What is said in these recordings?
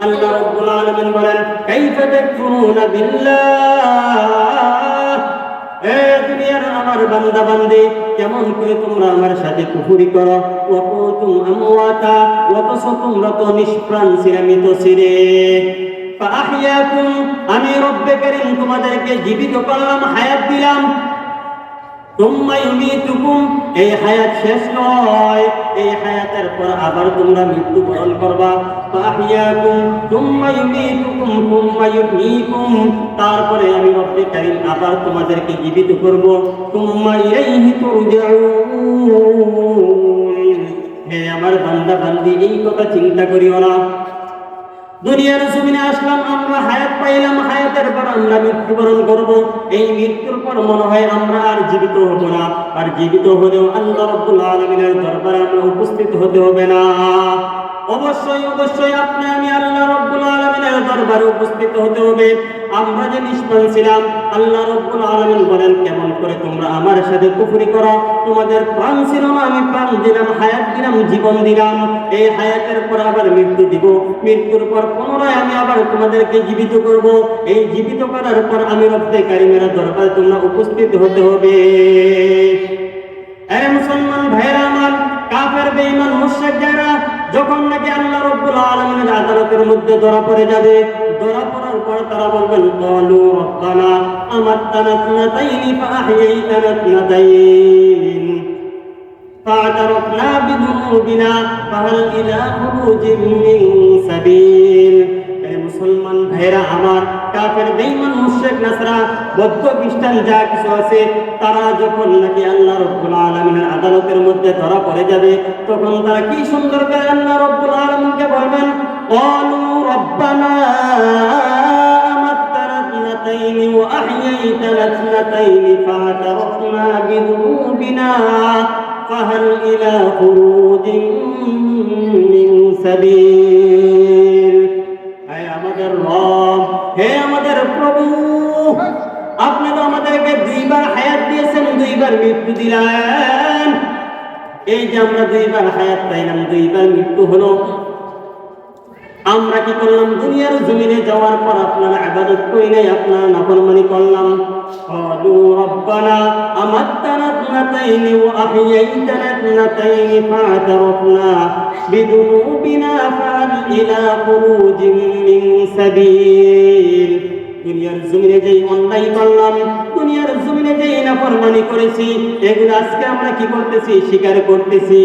আল্লাহ রাব্বুল আলামিন বলেন, কাইফা তাকফুরুনা বিল্লাহ, এ দুনিয়ার আমার বান্দা বান্দি, কেমন করে তোমরা আমার সাথে কুফরি করো। ওয়া কুনতুম আমওয়াতা, অথচ তোমরা তো নিষ্প্রাণ ছিলে, মৃত ছিলে। ফাআহইয়াকুম, আমি রব্বে কারীম তোমাদেরকে জীবিত করলাম, হায়াত দিলাম। তুম্মা ইউমিতুকুম, এই হায়াত শেষ নয়, এই হায়াতের পর আবার তোমরা মৃত্যুবরণ করবা। ফাআহইয়াকুম তুম্মা ইউমিতুকুম তুম্মা ইউহয়িকুম, তারপরে আমি রব্বে কারীম আবার তোমাদেরকে জীবিত করব। তুম্মা ইলাইহি তুরজাউন, হে আমার বান্দা বান্দি, এই কথা চিন্তা করিও না। দুনিয়ার জমিনে আসলাম, আমরা হায়াত পাইলাম, হায়াতের পর আমরা মৃত্যুবরণ করব। এই মৃত্যুর পর মনে হয় আমরা আর জীবিত হব না, আর জীবিত হলেও আল্লাহ রাব্বুল আলামিনের দরবারে আমরা উপস্থিত হতে হবে না। অবশ্যই অবশ্যই আপনি আমি আল্লাহ রাব্বুল আলামিনের দরবারে উপস্থিত হতে হবে। আমরা যে নিষ্প্রাণ ছিলাম, আল্লাহ রাব্বুল আলামিন বলেন, কেমন করে তোমরা আমার সাথে কুফরি করো। তোমাদের প্রাণ ছিল না, আমি প্রাণ দিলাম, হায়াত দিলাম, জীবন দিলাম। এই হায়াতের পর আবার মৃত্যু দিব, মৃত্যুর পর পুনরায় আমি আবার তোমাদেরকে জীবিত করব। এই জীবিত করার পর আমি রব্বে কারীমের দরবারে তোমরা উপস্থিত হতে হবে। আরে মুসলমান ভাইরা আমার, কাফের বেঈমান মুশরিক যারা যখন নাকি আল্লাহ রাব্বুল আলামিনের আদালতের মধ্যে ধরা পড়ে যাবে, ধরা পড়ার পর তারা বলবেন, ক্বালু রাব্বানা আমাত্তানা ইসনাতাইনি ফাআহইয়াইতানা ইসনাতাইন ফাআতারাফনা বিযুনুবিনা ফাহাল ইলা খুরুজিন মিন সাবিল। আরে মুসলমান ভাইরা আমার, কাফের বেঈমান মুশরিক নাসরা বৌদ্ধ খ্রিস্টান যা কিছু আছে, তারা যখন নাকি আল্লাহ রাব্বুল আলামিনের আদালতের মধ্যে ধরা পড়ে যাবে, তখন তারা কি সুন্দর করে আল্লাহ রাব্বুল আলামিনকে বলবেন, ক্বালু রাব্বানা আমাত্তানা ইসনাতাইনি ওয়া আহইয়াইতানা ইসনাতাইনি ফাআতারাফনা বিযুনুবিনা ফাহাল ইলা খুরুজিন মিন সাবিল। হে আমাদের রব, হে আমাদের প্রভু, আপনি তো আমাদেরকে দুইবার হায়াত দিয়েছেন, দুইবার মৃত্যু দিলেন। এই যে আমরা দুইবার হায়াত পাইলাম, দুইবার মৃত্যু হলো, আমরা কি করলাম? দুনিয়ার জমিনে যাওয়ার পর আপনার ইবাদত করি নাই, আপনার নাফরমানি করলাম। ক্বালু রাব্বানা আমাত্তানা ইসনাতাইনি ওয়া আহইয়াইতানা ইসনাতাইনি ফাআতারাফনা বিযুনুবিনা ফাহাল ইলা খুরুজিন মিন সাবিল। দুনিয়ার জমিনে যেই অন্যায় করলাম, দুনিয়ার জমিনে যেই নাফরমানি করেছি, এগুলো আজকে আমরা কি করতেছি? স্বীকার করতেছি।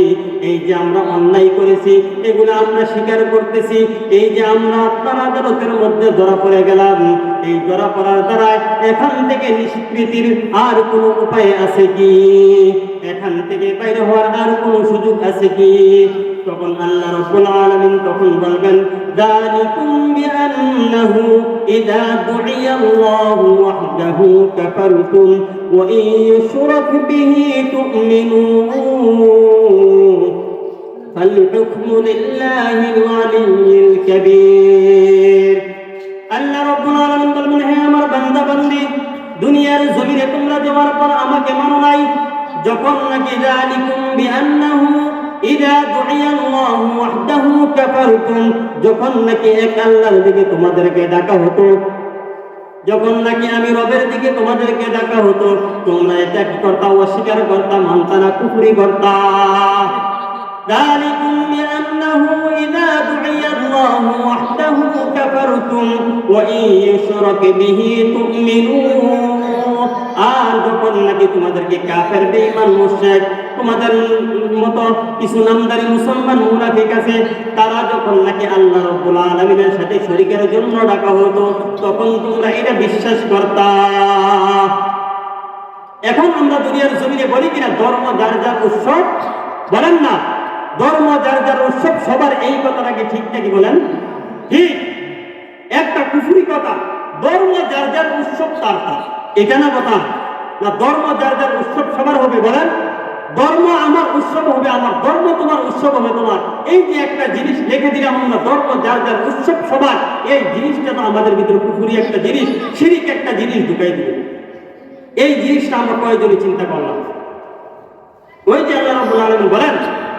এই যে আমরা অন্যায় করেছি, এগুলো আমরা স্বীকার করতেছি। এই যে আমরা আপনার আদালতের মধ্যে ধরা পড়ে গেলাম, এই ধরা পড়ার দ্বারা এখান থেকে নিষ্কৃতির আর কোনো উপায় আছে কি? এখান থেকে বাইরে হওয়ার আর কোনো সুযোগ আছে কি? তখন আল্লাহ রাব্বুল আলামিন তখন বলবেন, যালিকুম বিআন্নাহু ইযা দুইয়া আল্লাহু ওয়াহদাহু কাফারতুম ওয়া ইন ইউশরাক বিহি তু'মিনুন ফাল হুকমু লিল্লাহিল আলিয়্যিল কাবীর। আল্লাহ রাব্বুল আলামিন বলবেন, হে আমার বান্দা বান্দি, দুনিয়ার জমিনে তোমরা যাওয়ার পর আমাকে মানো নাই। যখন নাকি যালিকুম বিআন্নাহু ইযা দুইয়া আল্লাহু ওয়াহদাহু কাফারতুম, যখন নাকি এক আল্লাহর দিকে তোমাদেরকে ডাকা হতো, যখন নাকি আমি রবের দিকে তোমাদেরকে ডাকা হতো, তোমরা এটা কি করতা? অস্বীকার করতা, মানতা না, কুফরি করতা। যালিকুম বিআন্নাহু ইযা দুইয়া আল্লাহু ওয়াহদাহু কাফারতুম ওয়া ইন ইউশরাক বিহি তু'মিনুন। আর যখন নাকি তোমাদেরকে কাফের বেঈমান মুশরিক, তোমাদের মতো কিছু নামদারি মুসলমান মুনাফিক আছে, তারা যখন নাকি আল্লাহ রাব্বুল আলামিনের সাথে শরীকের জন্য ডাকা হতো, তখন তোমরা এটা বিশ্বাস করতা। এখন আমরা দুনিয়ার জমিনে বলি কিনা, ধর্ম যার যার উৎসব, বলেন না? ধর্ম যার যার উৎসব, সবার এই কথাটাকে ঠিক নাকি বলেন? ঠিক। একটা কুফরি কথা, ধর্ম যার যার উৎসব তার তার, এটা না কথা না? ধর্ম যার যার উৎসব সবার হবে, বলেন? ধর্ম আমার উৎসব হবে আমার, ধর্ম তোমার উৎসব হবে তোমার। এই যে একটা জিনিস লিখে দিলাম আমরা, ধর্ম যার যার উৎসব সবার, এই জিনিসটা তো আমাদের ভিতরে কুফরি একটা জিনিস, শিরিক একটা জিনিস ঢুকাই দিবে। এই জিনিসটা আমরা কয়জনে চিন্তা করলাম? ওই যে আল্লাহ রাব্বুল আলামিন বলেন,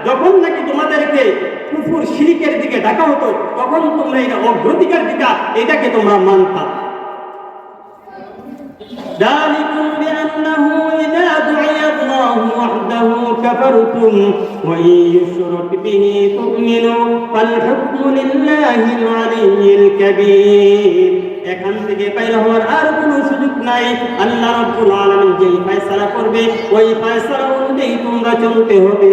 যখন নাকি তোমাদেরকে কুফর শিরকের দিকে ডাকা হতো তখন তোমরা এটা অগ্রাধিকার দিতা, এটাকে তোমরা মানতা। ذلكم بأنه إذا دعي الله وحده كفرتم وإن يشرك به تؤمنوا فالحكم لله العلي الكبير। এখান থেকে বাইরে হওয়ার আর কোনো সুযোগ নাই। আল্লাহ রাব্বুল আলামিন যেই ফয়সালা করবে ওই ফয়সালা অনুযায়ী তোমরা চলতে হবে,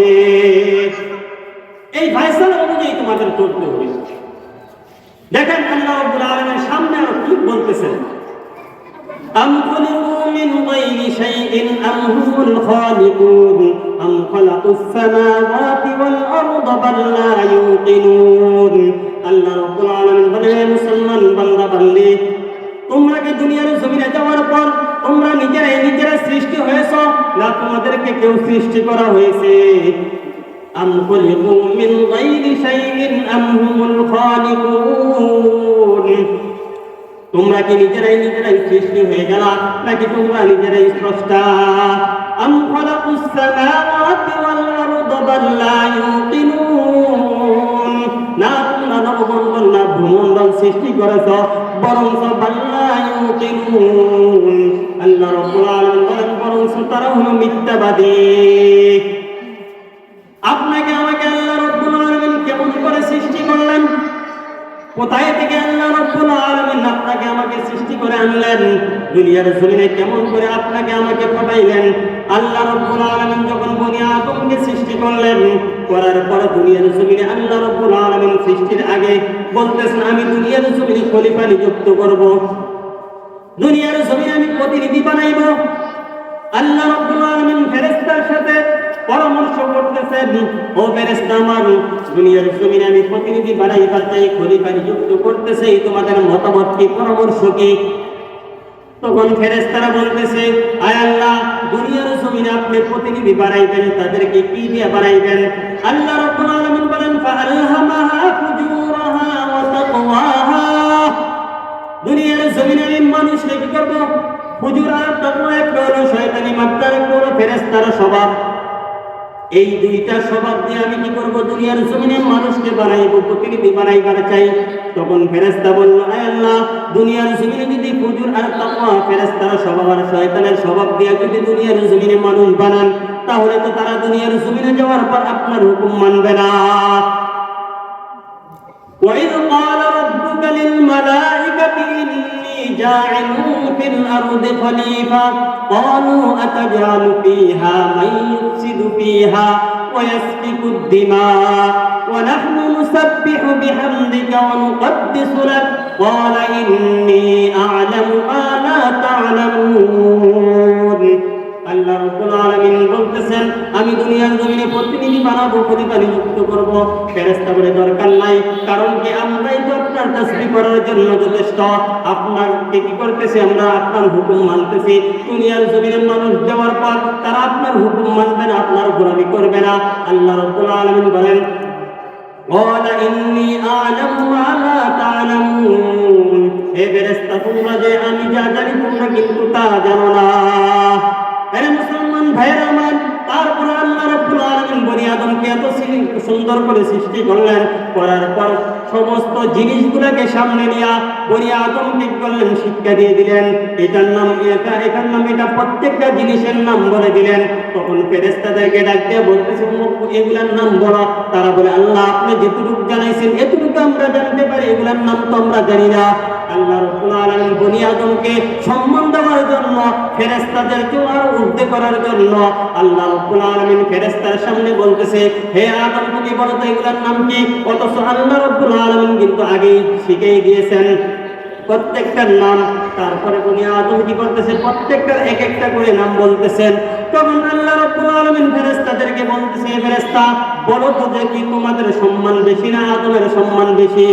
এই ফয়সালা অনুযায়ী তোমাদের চলতে হবে। দেখেন আল্লাহ রাব্বুল আলামিন সামনে আর কি বলতেছেন, أم خلقوا من غير شيء أم هم الخالقون أم خلقوا السماوات والأرض بل لا يوقنون। আল্লাহ রাব্বুল আলামিন বলেন, মুসলমান বান্দা বান্দি, তোমরা কি দুনিয়ার জমিনে যাওয়ার পর তোমরা নিজেরা সৃষ্টি হয়েছো না তোমাদেরকে কেউ সৃষ্টি করা হয়েছে? আম খুলিকু মিন গায়রি শাইইন আম হুমুল খালিকুন। তোমরা কি নিজেরাই সৃষ্টি হয়ে গেলা নাকি তোমরা নিজেরাই স্রষ্টা? আম খালাকুস সামাওয়াতি ওয়াল আরদা বাল লা ইউকিনুন। না তোমরা নবমণ্ডল না ভূমণ্ডল সৃষ্টি করেছো, বরং বাল লা ইউকিনুন। আল্লাহ রাব্বুল আলামিন বলেন, বরং তারা হলো মিথ্যাবাদী। আপনাকে আমাকে আল্লাহ রাব্বুল আলামিন কেমন করে সৃষ্টি করলেন? কোথায় থেকে আল্লাহ রাব্বুল আলামিন আপনাকে আমাকে সৃষ্টি করে আনলেন? দুনিয়ার জমিনে কেমন করে আপনাকে আমাকে পাঠাইলেন? আল্লাহ রাব্বুল আলামিন যখন বনি আদমকে সৃষ্টি করলেন, করার পর দুনিয়ার জমিনে আল্লাহ রাব্বুল আলামিন সৃষ্টির আগে বলতেছেন, আমি দুনিয়ার জমিনে খলিফা নিযুক্ত করব, দুনিয়ার জমিনে আমি প্রতিনিধি বানাইব। আল্লাহ রাব্বুল আলামিন ফেরেশতার সাথে পরামর্শ করতেছেন, ও ফেরেশতা আমার, দুনিয়ার জমিনে আমি প্রতিনিধি বানাইবার চাই, খলিফা নিযুক্ত করতেছে, তোমাদের মতামত কি, পরামর্শ কি? তখন ফেরেশতারা বলতেছে, আয় আল্লাহ, দুনিয়ার জমিনে আপনি প্রতিনিধি বানাইবেন, তাদেরকে কি দিয়ে বানাইবেন? আল্লাহ রাব্বুল আলামিন বলেন, ফাআলহামাহা ফুজুরাহা ওয়া তাকওয়াহা। দুনিয়ার জমিনে আমি মানুষকে কি করব? ফুজুর আর তাকওয়া, একটা হলো শয়তানি মাত্রার, একটা হলো ফেরেশতার স্বভাব। এই দুইটা স্বভাব দিয়ে আমি কি করব? দুনিয়ার জমিনে মানুষকে বানাইবো, প্রতিনিধি বানাইবার চাই। তখন ফেরেশতা বলল, আয় আল্লাহ, দুনিয়ার জমিনে যদি ফুজুর আর তাকওয়া, ফেরেশতার স্বভাব আর শয়তানের স্বভাব দিয়ে যদি দুনিয়ার জমিনে মানুষ বানান, তাহলে তো তারা দুনিয়ার জমিনে যাওয়ার পর আপনার হুকুম মানবে না। وَإِذْ قَالَ رَبُّكَ لِلْمَلَائِكَةِ إِنِّي جَاعِلٌ فِي الْأَرْضِ خَلِيفَةً قَالُوا أَتَجْعَلُ فِيهَا مَن يُفْسِدُ فِيهَا وَيَسْفِكُ الدِّمَاءَ وَنَحْنُ نُسَبِّحُ بِحَمْدِكَ وَنُقَدِّسُ لَكَ قَالَ إِنِّي أَعْلَمُ مَا لَا تَعْلَمُونَ। আল্লাহ রাব্বুল আলামিন বলতেছেন, আমি দুনিয়ার জমিনে প্রতিনিধি বানাবো, খলিফা নিযুক্ত করব। ফেরেশতা বলে, দরকার নাই, কারণ কি আমরাই তো আপনার তাসবিহ করার জন্য যথেষ্ট। আপনাকে কি করতেছি? আমরা আপনার হুকুম মানতেছি। দুনিয়ার জমিনে মানুষ যাওয়ার পর তারা আপনার হুকুম মানবে না, আপনার গোলামি করবে না। আল্লাহ রাব্বুল আলামিন বলেন, قال إني أعلم ما لا تعلمون। হে ফেরেশতা, তোমরা যে আমি যা জানি তোমরা কিন্তু তা জানো না। আরে মুসলমান ভাইরা আমার, তারপর আল্লাহ রাব্বুল আলামিন বনি আদমকে এত সুন্দর করে সৃষ্টি করলেন, করার পর সমস্ত জিনিসগুলোকে সামনে নিয়ে বনি আদমকে করলেন, শিক্ষা দিয়ে দিলেন, এটার নাম এটা, এটার নাম এটা, প্রত্যেকটা জিনিসের নাম বলে দিলেন। তখন ফেরেশতাদেরকে ডাক দিয়ে বলতেছে, এগুলার নাম বলো। তারা বলে, আল্লাহ আপনি যেটুকু জানাইছেন এতটুকু আমরা জানতে পারি, এগুলার নাম তো আমরা জানি না। আল্লাহ রাব্বুল আলামিন বনি আদমকে সম্মান দেওয়ার জন্য, ফেরেশতাদেরকে আরো ঊর্ধ্বে করার জন্য আল্লাহ রাব্বুল আলামিন ফেরেশতার সামনে বলতেছে, হে আদম, তুমি বলো তো এগুলার নাম কি? অথচ আল্লাহ রাব্বুল আলামিন কিন্তু আগেই শিখিয়ে দিয়েছেন প্রত্যেকটার নাম। তারপরে বনি আদম কি করতেছে? প্রত্যেকটার এক একটা করে নাম বলতেছেন। তখন আল্লাহ রাব্বুল আলামিন ফেরেশতাদেরকে বলতেছে, ফেরেশতা বলো তো যে কি তোমাদের সম্মান বেশি না আদমের সম্মান বেশি?